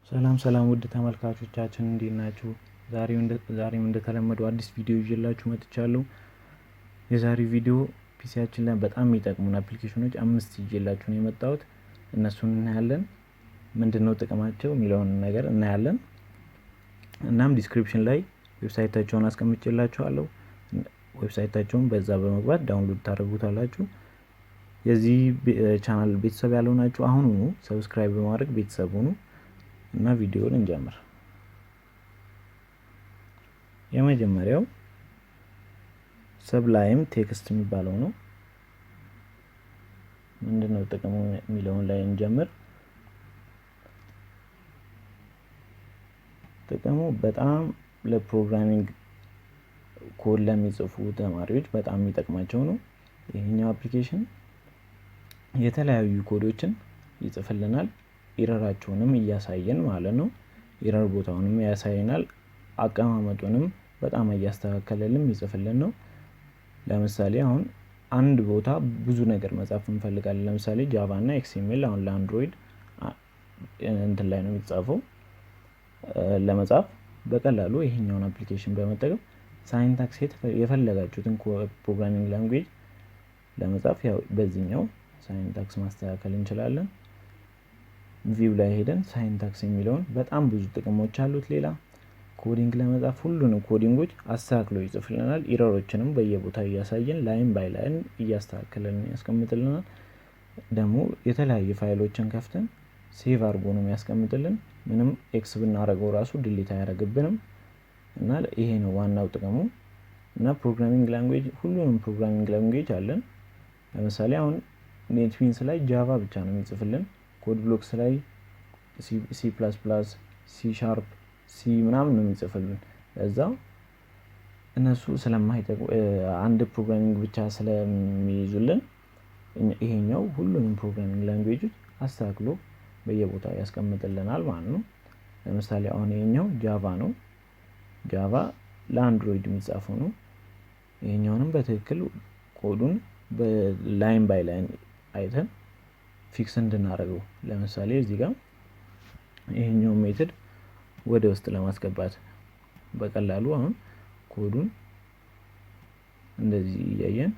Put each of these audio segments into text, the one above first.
ሰላም ውድ ተመልካቾቻችን እንዴት ናችሁ? ዛሬም እንደተለመደው አዲስ ቪዲዮ ይዤላችሁ መጥቻለሁ። የዛሬው ቪዲዮ ፒሲያችን ላይ በጣም የሚጠቅሙን አፕሊኬሽኖች 5 ይዤላችሁ ነው የመጣሁት። እነሱን እናያለን። ምንድነው ጥቅማቸው የሚለውን ነገር እናያለን። እናም ዲስክሪፕሽን ላይ ዌብሳይታቸውን አስቀምጬላችኋለሁ። ዌብሳይታቸውን በዛ በመግባት ዳውንሎድ ታደርጉታላችሁ። የዚህ ቻናል ቤተሰብ ያልሆናችሁ አሁኑኑ ሰብስክራይብ በማድረግ ቤተሰብ ሁኑ እና ቪዲዮውን እንጀምር። የመጀመሪያው ሰብላይም ቴክስት የሚባለው ነው። ምንድነው ጥቅሙ የሚለውን ላይ እንጀምር። ጥቅሙ በጣም ለፕሮግራሚንግ ኮድ ለሚጽፉ ተማሪዎች በጣም የሚጠቅማቸው ነው። ይሄኛው አፕሊኬሽን የተለያዩ ኮዶችን ይጽፍልናል። ኢረራቸውንም እያሳየን ማለት ነው። ኢረር ቦታውንም ያሳየናል። አቀማመጡንም በጣም እያስተካከለልን ይጽፍልን ነው። ለምሳሌ አሁን አንድ ቦታ ብዙ ነገር መጻፍ እንፈልጋለን። ለምሳሌ ጃቫ እና ኤክስኤምኤል አሁን ለአንድሮይድ እንትን ላይ ነው የሚጻፈው። ለመጻፍ በቀላሉ ይሄኛውን አፕሊኬሽን በመጠቀም ሳይንታክስ የፈለጋችሁትን ፕሮግራሚንግ ላንጉዌጅ ለመጻፍ ያው በዚህኛው ሳይንታክስ ማስተካከል እንችላለን። ቪው ላይ ሄደን ሳይንታክስ የሚለውን በጣም ብዙ ጥቅሞች አሉት። ሌላ ኮዲንግ ለመጻፍ ሁሉንም ኮዲንጎች አስተካክሎ ይጽፍልናል። ኢረሮችንም በየቦታው እያሳየን ላይን ባይ ላይን እያስተካከለን ያስቀምጥልናል። ደግሞ የተለያዩ ፋይሎችን ከፍተን ሴቭ አድርጎ ነው የሚያስቀምጥልን። ምንም ኤክስ ብናደርገው ራሱ ዲሊት አያደርግብንም እና ይሄ ነው ዋናው ጥቅሙ። እና ፕሮግራሚንግ ላንጉዌጅ ሁሉንም ፕሮግራሚንግ ላንጉዌጅ አለን። ለምሳሌ አሁን ኔትቢንስ ላይ ጃቫ ብቻ ነው የሚጽፍልን። ኮድ ብሎክስ ላይ ሲ++፣ ሲ#፣ ሲ ምናምን ነው የሚጽፍልን። ለዛ እነሱ ስለማይጠቁ አንድ ፕሮግራሚንግ ብቻ ስለሚይዙልን ይሄኛው ሁሉንም ፕሮግራሚንግ ላንጉዌጆች አስተካክሎ በየቦታው ያስቀምጥልናል ማለት ነው። ለምሳሌ አሁን ይሄኛው ጃቫ ነው። ጃቫ ለአንድሮይድ የሚጻፈው ነው። ይሄኛውንም በትክክል ኮዱን በላይን ባይ ላይን አይተን ፊክስ እንድናደርገው። ለምሳሌ እዚህ ጋር ይሄኛው ሜተድ ወደ ውስጥ ለማስገባት በቀላሉ አሁን ኮዱን እንደዚህ እያየን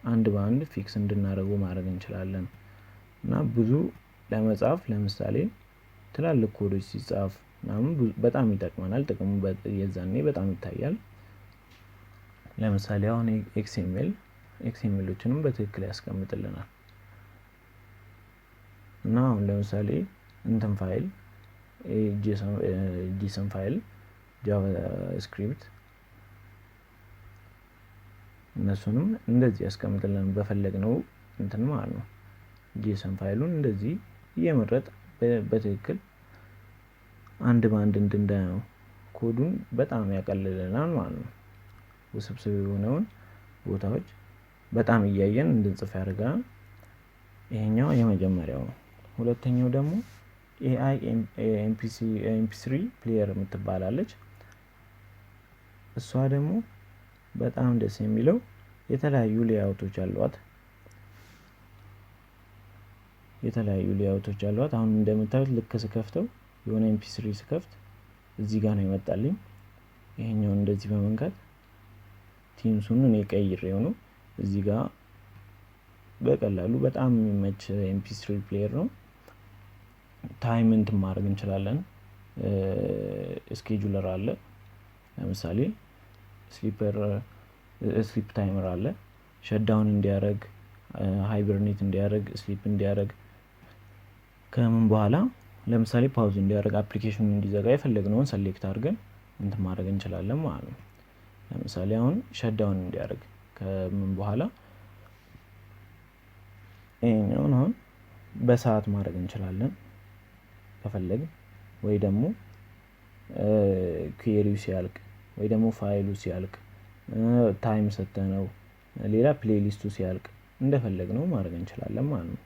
አንድ በአንድ ፊክስ እንድናደርገው ማድረግ እንችላለን። እና ብዙ ለመጻፍ ለምሳሌ ትላልቅ ኮዶች ሲጻፍ ምናምን በጣም ይጠቅመናል። ጥቅሙ የዛኔ በጣም ይታያል። ለምሳሌ አሁን ኤክስኤምኤሎችንም በትክክል ያስቀምጥልናል። እና አሁን ለምሳሌ እንትን ፋይል ጂሰን ፋይል ጃቫስክሪፕት እነሱንም እንደዚህ ያስቀምጥልናል በፈለግነው እንትን ማለት ነው። ጂሰን ፋይሉን እንደዚህ እየመረጥ በትክክል አንድ ባንድ እንድንዳየው ኮዱን በጣም ያቀልልናል ማለት ነው። ውስብስብ የሆነውን ቦታዎች በጣም እያየን እንድንጽፍ ያደርጋል። ይሄኛው የመጀመሪያው ነው። ሁለተኛው ደግሞ AI MP3 ፕሌየር የምትባላለች። እሷ ደግሞ በጣም ደስ የሚለው የተለያዩ ሌአውቶች አሏት። አሁን እንደምታዩት ልክ ስከፍተው የሆነ MP3 ስከፍት እዚህ ጋር ነው ይመጣልኝ። ይሄኛው እንደዚህ በመንካት ቲምሱን እኔ ቀይሬው ነው እዚህ ጋር በቀላሉ በጣም የሚመች MP3 ፕሌየር ነው። ታይም እንትን ማድረግ እንችላለን። ስኬጁለር አለ። ለምሳሌ ስሊፕ ታይመር አለ። ሸትዳውን እንዲያደርግ፣ ሃይበርኔት እንዲያደርግ፣ ስሊፕ እንዲያደርግ ከምን በኋላ ለምሳሌ ፓውዝ እንዲያደርግ፣ አፕሊኬሽኑን እንዲዘጋ የፈለግነውን ሰሌክት አድርገን እንትን ማድረግ እንችላለን ማለት ነው። ለምሳሌ አሁን ሸትዳውን እንዲያደርግ ከምን በኋላ ይሄኛውን አሁን በሰዓት ማድረግ እንችላለን ከፈለግን፣ ወይ ደግሞ ኩዌሪው ሲያልቅ ወይ ደግሞ ፋይሉ ሲያልቅ ታይም ሰተነው ሌላ ፕሌሊስቱ ሲያልቅ እንደፈለግነው ማድረግ እንችላለን ማለት ነው።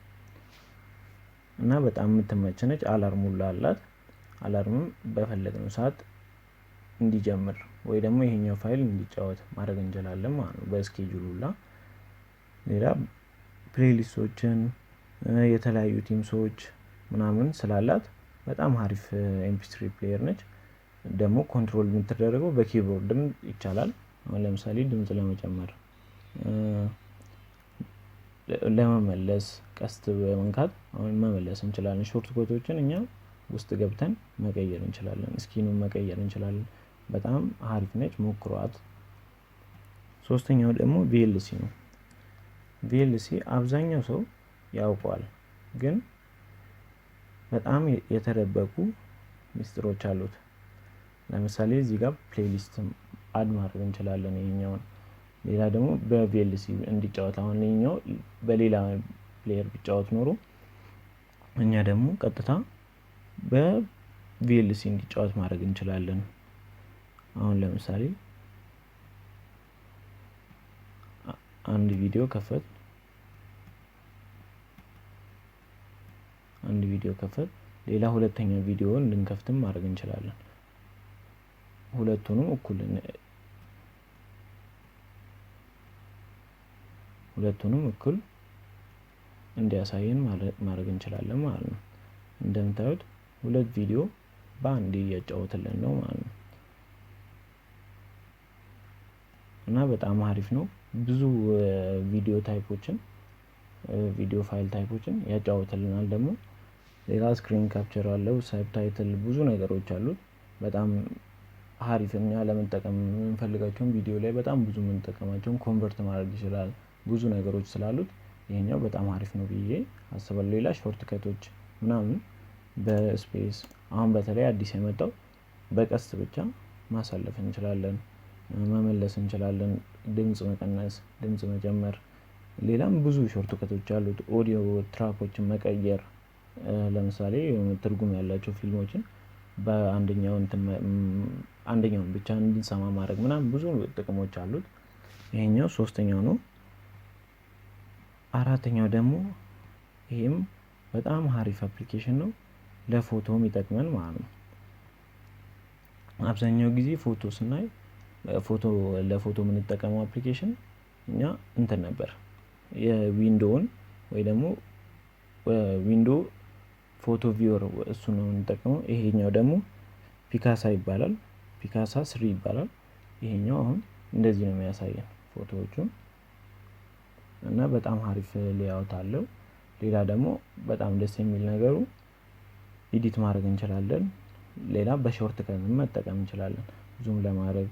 እና በጣም የምትመቸነች አላርም ሁላ አላት። አላርምም በፈለግነው ሰዓት እንዲጀምር ወይ ደግሞ ይሄኛው ፋይል እንዲጫወት ማድረግ እንችላለን ማለት ነው በስኬጁል ሁላ። ሌላ ፕሌሊስቶችን የተለያዩ ቲምሶች ምናምን ስላላት በጣም አሪፍ ኤምፒ3 ፕሌየር ነች። ደግሞ ኮንትሮል የምትደረገው በኪቦርድም ይቻላል። አሁን ለምሳሌ ድምጽ ለመጨመር ለመመለስ ቀስት በመንካት አሁን መመለስ እንችላለን። ሾርት ኮቶችን እኛ ውስጥ ገብተን መቀየር እንችላለን። ስኪኑን መቀየር እንችላለን። በጣም አሪፍ ነች፣ ሞክሯት። ሶስተኛው ደግሞ VLC ነው። VLC አብዛኛው ሰው ያውቀዋል፣ ግን በጣም የተደበቁ ሚስጥሮች አሉት። ለምሳሌ እዚህ ጋር ፕሌሊስት አድ ማድረግ እንችላለን ይሄኛውን። ሌላ ደግሞ በVLC እንዲጫወት አሁን ይሄኛው በሌላ ፕሌየር ቢጫወት ኖሮ እኛ ደግሞ ቀጥታ በVLC እንዲጫወት ማድረግ እንችላለን። አሁን ለምሳሌ አንድ ቪዲዮ ከፈት ሌላ ሁለተኛ ቪዲዮ እንድንከፍትም ማድረግ እንችላለን። ሁለቱንም እኩል እንዲያሳየን ማድረግ እንችላለን ማለት ነው። እንደምታዩት ሁለት ቪዲዮ በአንድ እያጫወተልን ነው ማለት ነው። እና በጣም አሪፍ ነው። ብዙ ቪዲዮ ፋይል ታይፖችን ያጫወተልናል። ደግሞ ሌላ ስክሪን ካፕቸር አለው፣ ሳብታይትል፣ ብዙ ነገሮች አሉት። በጣም አሪፍኛ ለመጠቀም የምንፈልጋቸውን ቪዲዮ ላይ በጣም ብዙ የምንጠቀማቸውን ኮንቨርት ማድረግ ይችላል። ብዙ ነገሮች ስላሉት ይሄኛው በጣም አሪፍ ነው ብዬ አስባለሁ። ሌላ ሾርት ከቶች ምናምን በስፔስ አሁን በተለይ አዲስ የመጣው በቀስት ብቻ ማሳለፍ እንችላለን፣ መመለስ እንችላለን፣ ድምጽ መቀነስ፣ ድምጽ መጨመር። ሌላም ብዙ ሾርት ከቶች አሉት። ኦዲዮ ትራኮችን መቀየር፣ ለምሳሌ ትርጉም ያላቸው ፊልሞችን አንደኛውን ብቻ እንድንሰማ ማድረግ ምናምን ብዙ ጥቅሞች አሉት። ይሄኛው ሶስተኛው ነው። አራተኛው ደግሞ ይሄም በጣም አሪፍ አፕሊኬሽን ነው፣ ለፎቶም ይጠቅመን ማለት ነው። አብዛኛው ጊዜ ፎቶ ስናይ ለፎቶ የምንጠቀመው አፕሊኬሽን እኛ እንትን ነበር የዊንዶውን ወይ ደግሞ ዊንዶ ፎቶ ቪወር እሱ ነው የምንጠቀመው። ይሄኛው ደግሞ ፒካሳ ይባላል፣ ፒካሳ 3 ይባላል። ይሄኛው አሁን እንደዚህ ነው የሚያሳየን ፎቶዎቹን እና በጣም አሪፍ ሌያውት አለው። ሌላ ደግሞ በጣም ደስ የሚል ነገሩ ኤዲት ማድረግ እንችላለን። ሌላ በሾርት ከት መጠቀም እንችላለን። ዙም ለማድረግ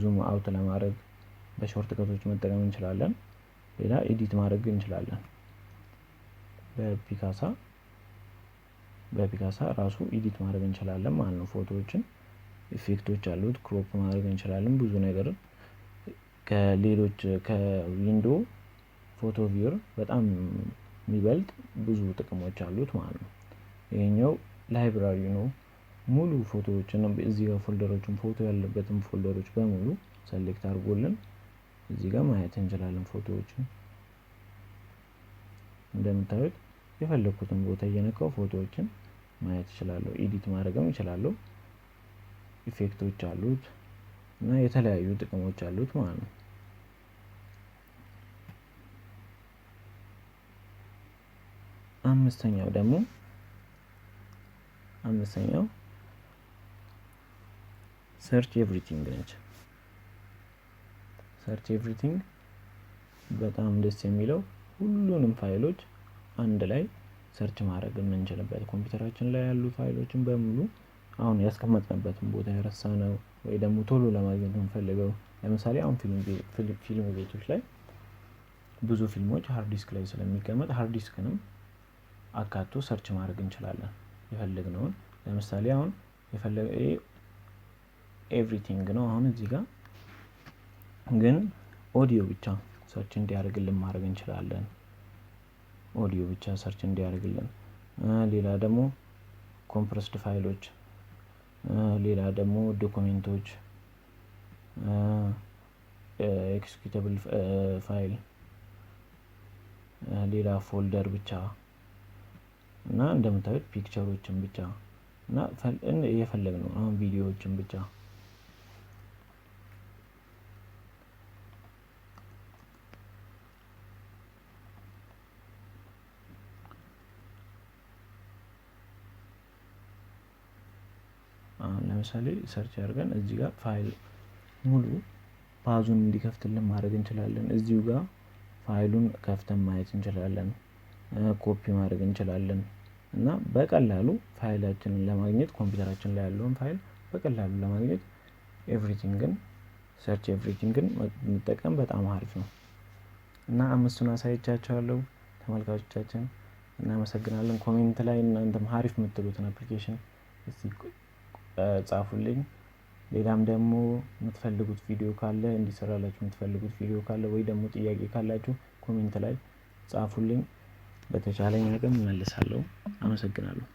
ዙም አውት ለማድረግ በሾርት ከቶች መጠቀም እንችላለን። ሌላ ኤዲት ማድረግ እንችላለን። በፒካሳ ራሱ ኤዲት ማድረግ እንችላለን ማለት ነው። ፎቶዎችን ኢፌክቶች አሉት፣ ክሮፕ ማድረግ እንችላለን። ብዙ ነገር ከሌሎች ከዊንዶ ፎቶ ቪወር በጣም የሚበልጥ ብዙ ጥቅሞች አሉት ማለት ነው። ይሄኛው ላይብራሪ ነው። ሙሉ ፎቶዎችን እዚህ ጋር ፎልደሮችን ፎቶ ያለበትን ፎልደሮች በሙሉ ሰሌክት አድርጎልን እዚህ ጋር ማየት እንችላለን። ፎቶዎችን እንደምታዩት የፈለኩትን ቦታ እየነካው ፎቶዎችን ማየት እችላለሁ። ኤዲት ማድረግም እችላለሁ። ኢፌክቶች አሉት እና የተለያዩ ጥቅሞች አሉት ማለት ነው። አምስተኛው ሰርች ኤቭሪቲንግ ነች። ሰርች ኤቭሪቲንግ በጣም ደስ የሚለው ሁሉንም ፋይሎች አንድ ላይ ሰርች ማድረግ የምንችልበት፣ ኮምፒውተራችን ላይ ያሉ ፋይሎችን በሙሉ አሁን ያስቀመጥንበትን ቦታ የረሳነው ወይ ደግሞ ቶሎ ለማግኘት የምንፈልገው፣ ለምሳሌ አሁን ፊልም ቤቶች ላይ ብዙ ፊልሞች ሃርድ ዲስክ ላይ ስለሚቀመጥ ሃርድ ዲስክንም አካቶ ሰርች ማድረግ እንችላለን የፈለግነውን። ለምሳሌ አሁን ኤቭሪቲንግ ነው። አሁን እዚህ ጋር ግን ኦዲዮ ብቻ ሰርች እንዲያደርግልን ማድረግ እንችላለን። ኦዲዮ ብቻ ሰርች እንዲያደርግልን። ሌላ ደግሞ ኮምፕረስድ ፋይሎች፣ ሌላ ደግሞ ዶክመንቶች፣ ኤክስኪዩተብል ፋይል፣ ሌላ ፎልደር ብቻ እና እንደምታዩት ፒክቸሮችን ብቻ እና የፈለግነው አሁን ቪዲዮዎችን ብቻ ለምሳሌ ሰርች አድርገን እዚህ ጋር ፋይል ሙሉ ፓዙን እንዲከፍትልን ማድረግ እንችላለን። እዚሁ ጋር ፋይሉን ከፍተን ማየት እንችላለን፣ ኮፒ ማድረግ እንችላለን እና በቀላሉ ፋይላችንን ለማግኘት ኮምፒውተራችን ላይ ያለውን ፋይል በቀላሉ ለማግኘት ኤቭሪቲንግን ሰርች ኤቭሪቲንግን መጠቀም በጣም አሪፍ ነው እና አምስቱን አሳይቻችኋለሁ ተመልካቾቻችን። እናመሰግናለን። ኮሜንት ላይ እናንተም አሪፍ የምትሉትን አፕሊኬሽን እስቲ ጻፉልኝ። ሌላም ደግሞ የምትፈልጉት ቪዲዮ ካለ እንዲሰራላችሁ የምትፈልጉት ቪዲዮ ካለ ወይ ደግሞ ጥያቄ ካላችሁ ኮሜንት ላይ ጻፉልኝ። በተቻለኝ አቅም እመልሳለሁ። አመሰግናለሁ።